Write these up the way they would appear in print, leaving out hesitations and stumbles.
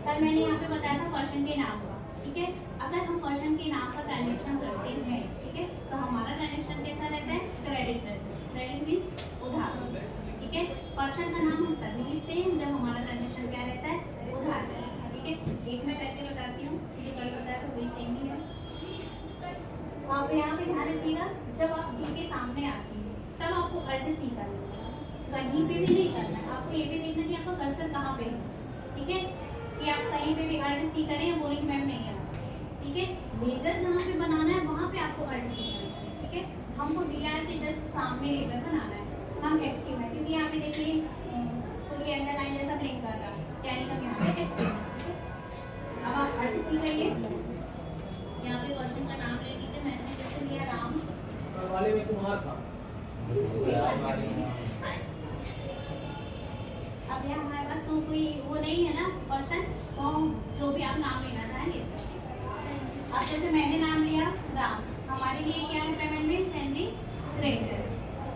कल मैंने यहाँ पे बताया था पर्सन के नाम का, ठीक है। अगर हम पर्सन के नाम पर ट्रांजेक्शन करते हैं, ठीक है, तो हमारा ट्रांजेक्शन कैसा रहता है, क्रेडिट रहता है। क्रेडिट मीन्स उधार, ठीक है। पर्सन का नाम हम तभी लिखते हैं जब हमारा ट्रांजेक्शन क्या रहता है, उधार रहता है, ठीक है। एक मैं करके बताती हूँ, जो कल बताया था वही सेम ही है। आप यहाँ पे ध्यान रखिएगा, जब आप डी के सामने आती है तब आपको अल्ट सी करना है, कहीं पे भी नहीं करना है। आपको ये भी देखना कि आपका कर्सर कहाँ पे है, ठीक है, कि आप कहीं पे भी अल्ट सी करें या बोलें कि मैम नहीं करना, ठीक है। लेजर जहाँ पे बनाना है वहाँ पे आपको अल्ट सी करना है, ठीक है। हमको डी आर के जस्ट सामने लेजर बनाना है, हम एक्टिव है, क्योंकि यहाँ पे देखिए पूरी अंडरलाइन जैसा ब्लिंक कर रहा है, यानी कि यहाँ पे एक्टिव है, ठीक है। अब आप अल्ट सी करिए, यहाँ पे पर्सन का नाम ले लीजिए, मैंने जैसे लिया राम, वाले में कुमार था। अब यहाँ हमारे पास तो कोई वो नहीं है ना पर्सन, तो जो भी आप नाम लेना चाहेंगे। अब जैसे मैंने नाम लिया राम, हमारे लिए क्या है पेमेंट में, सैलरी क्रेडिटर,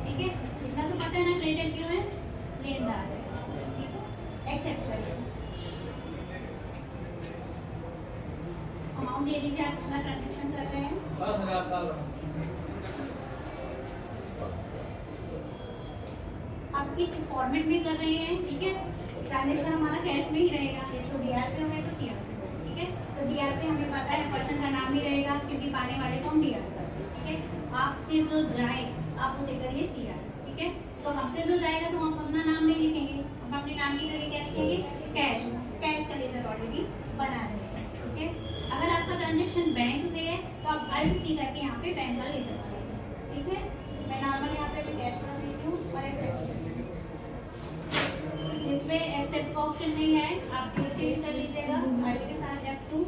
ठीक है। इतना तो पता है ना क्रेडिटर क्यों है, लेनदार है, ठीक है। एक्सेप्ट करिए, अमाउंट दे दीजिए, आप कितना ट्रांजेक्शन कर रहे हैं। 7,000 का आप किस फॉर्मेट में कर रहे हैं, ठीक है। ट्रांजेक्शन हमारा कैश में ही रहेगा, तो डीआर पे होगा तो सीआर पे होगा, ठीक है। तो डीआर पे हमें पता है पर्सन का नाम ही रहेगा, क्योंकि पाने वाले को हम डीआर करते हैं, ठीक है। आपसे जो जाए आप उसे करिए सीआर, ठीक है। तो हमसे जो जाएगा तो हम अपना नाम नहीं लिखेंगे, हम अपने नाम की जगह क्या लिखेंगे, कैश। कैश का लेजर ऑलरेडी बना रहेगा, ठीक है। अगर आपका ट्रांजेक्शन बैंक से है तो आप अल्ट सी करके यहाँ पे बैंक का लेजर बनाइए, ठीक है। मैं नॉर्मल यहाँ पे कैश कर देती हूँ और एक्सेप्ट, जिसमें एक्सेप्ट का ऑप्शन नहीं है आप चेंज कर लीजिएगा फाइल के साथ F2।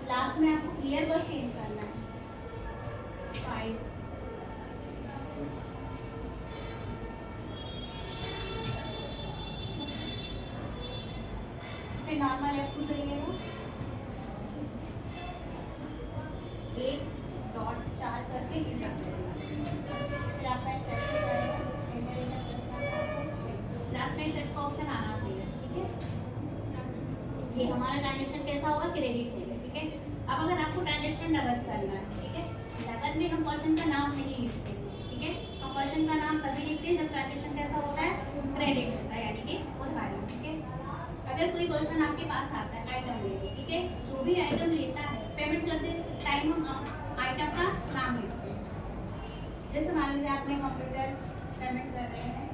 लास्ट में आपको क्लियर बस चेंज करना है, फाइल फिर नॉर्मल F2 करिएगा, 1.4 करके इंटर करेगा, फिर आपका एक्सेप्ट हो जाएगा, लास्ट में एक्सेप्ट का ऑप्शन आना चाहिए, ठीक है। ये हमारा ट्रांजेक्शन कैसा होगा, क्रेडिट होगा, ठीक है। अब अगर आपको ट्रांजेक्शन नगद करना है, ठीक है, नगद में हम पर्सन का नाम नहीं लिखते, ठीक है। हम पर्सन का नाम तभी लिखते हैं जब ट्रांजेक्शन कैसा होता है, क्रेडिट होता है, यानी कि उधारी, ठीक है। अगर कोई पर्सन आपके पास आता है आइटम लेने, ठीक है, जो भी आइटम लेता है पेमेंट करते टाइम हम आइटम का नाम लिखते हैं। जैसे मान लीजिए आपने कंप्यूटर पेमेंट कर रहे हैं,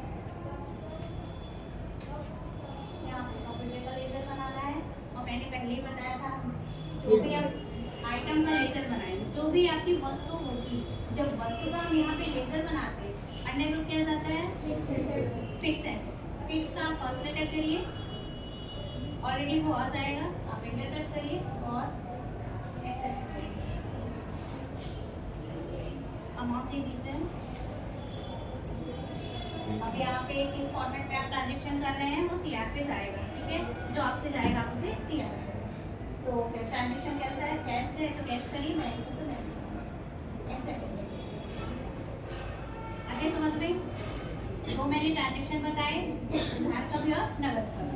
यहाँ पे कंप्यूटर का लेजर बनाना है, और मैंने पहले ही बताया था जो भी आप आइटम का लेजर बनाएंगे, जो भी आपकी वस्तु होगी, जब वस्तु का हम यहाँ पे लेजर बनाते हैं अंडर ग्रुप क्या जाता है, फिक्स एसेट। फिक्स का आप फर्स्ट लेटर करिए, ऑलरेडी वो आ जाएगा, आप एंटर प्रेस करिए और एक्सेप्ट करिए, अमाउंट दे दीजिए। अब यहाँ पे किस फॉर्मेट में आप ट्रांजेक्शन कर रहे हैं वो सीआर पे जाएगा, ठीक है, जो आपसे जाएगा आप उसे सीआर। तो ट्रांजेक्शन कैसा है, कैश से तो कैश करिए, मैं इसे तो नहीं एक्सेप्ट करिए। आगे समझ में वो मैंने ट्रांजेक्शन बताए, उधार का भी और नगद का भी।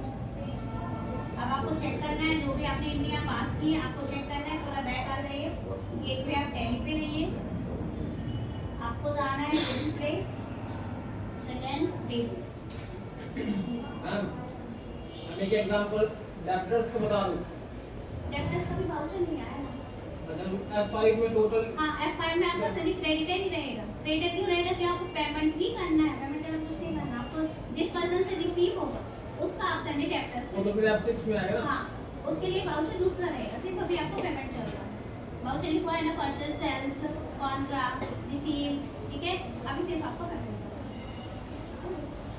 अब आपको चेक करना है जो भी आपने इंडिया पास की है, आपको चेक करना है, थोड़ा बैक आ जाइए, गेट पे आप टैली पे रहिए, आपको जाना है डिस्प्ले सेकंड डेबिट। मैम एक एग्जांपल डेब्टर्स को बता दूं, डेब्टर्स का भी वाउचर नहीं आया ना, अगर F5 में टोटल, हाँ F5 में आपका सभी क्रेडिट ही रहेगा। क्रेडिट क्यों रहेगा कि आपको पेमेंट ही करना है, पेमेंट करना कुछ नहीं करना, आपको जिस पर्सन से रिसीव होगा उसका आप सेंड डेब्टर्स को, तो फिर F6 में आएगा। हाँ उसके लिए वाउचर दूसरा रहेगा, सिर्फ अभी आपको पेमेंट चल रहा है। वाउचर लिखा है ना, परचेज, सेल्स, कॉन्ट्रैक्ट, रिसीव, ठीक है, अभी सिर्फ आपको पेमेंट चल रहा है।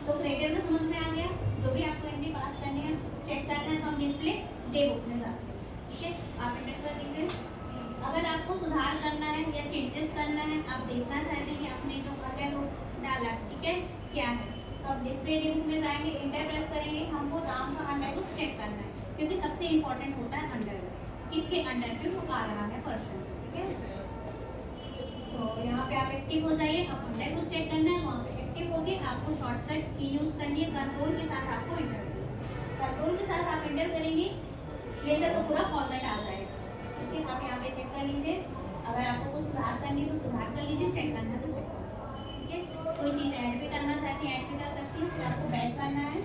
तो क्रेडिट का समझ में आ गया, जो भी आपको एंट्री पास करनी है चेक करना है तो हम डिस्प्ले डे बुक में जाते हैं, ठीक है, आप एंटर कर दीजिए। अगर आपको सुधार करना है या चेंजेस करना है, आप देखना चाहते हैं कि आपने जो है वो डाला, ठीक है, क्या है, तो आप डिस्प्ले डे बुक में जाएंगे, इंटर प्रेस करेंगे, हमको नाम का अंडर बुक चेक करना है, क्योंकि सबसे इंपॉर्टेंट होता है अंडर, किसके अंडर पे वो आ रहा है पर्सन, ठीक है। तो यहाँ पे आप एक्टिव हो जाइए, अब अंडर बुक चेक करना है, वहाँ पे एक्टिव होगी, आपको शॉर्टकट की यूज़ करनी है, कंट्रोल के साथ आपको इंटर, कंट्रोल के साथ आप इंटर करेंगे लेजर तो पूरा फॉर्मेट आ जाएगा। ठीक है, आप यहाँ पे चेक कर लीजिए, अगर आपको कुछ सुधार करनी तो सुधार कर लीजिए, चेक करना तो चेक कर लीजिए। ठीक है, कोई चीज़ ऐड भी करना चाहती है ऐड भी कर सकती है। फिर आपको बैक करना है,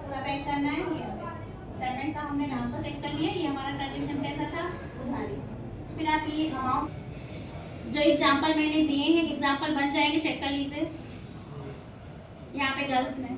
पूरा बैक करना है। ये पेमेंट का हमने नाम तो चेक कर लिया, ये हमारा ट्रांजेक्शन कैसा था, उधारी। फिर आप ये अमाउंट जो एग्जाम्पल मैंने दिए हैं, एग्जाम्पल बन जाएंगे, चेक कर लीजिए यहाँ पे गर्ल्स में।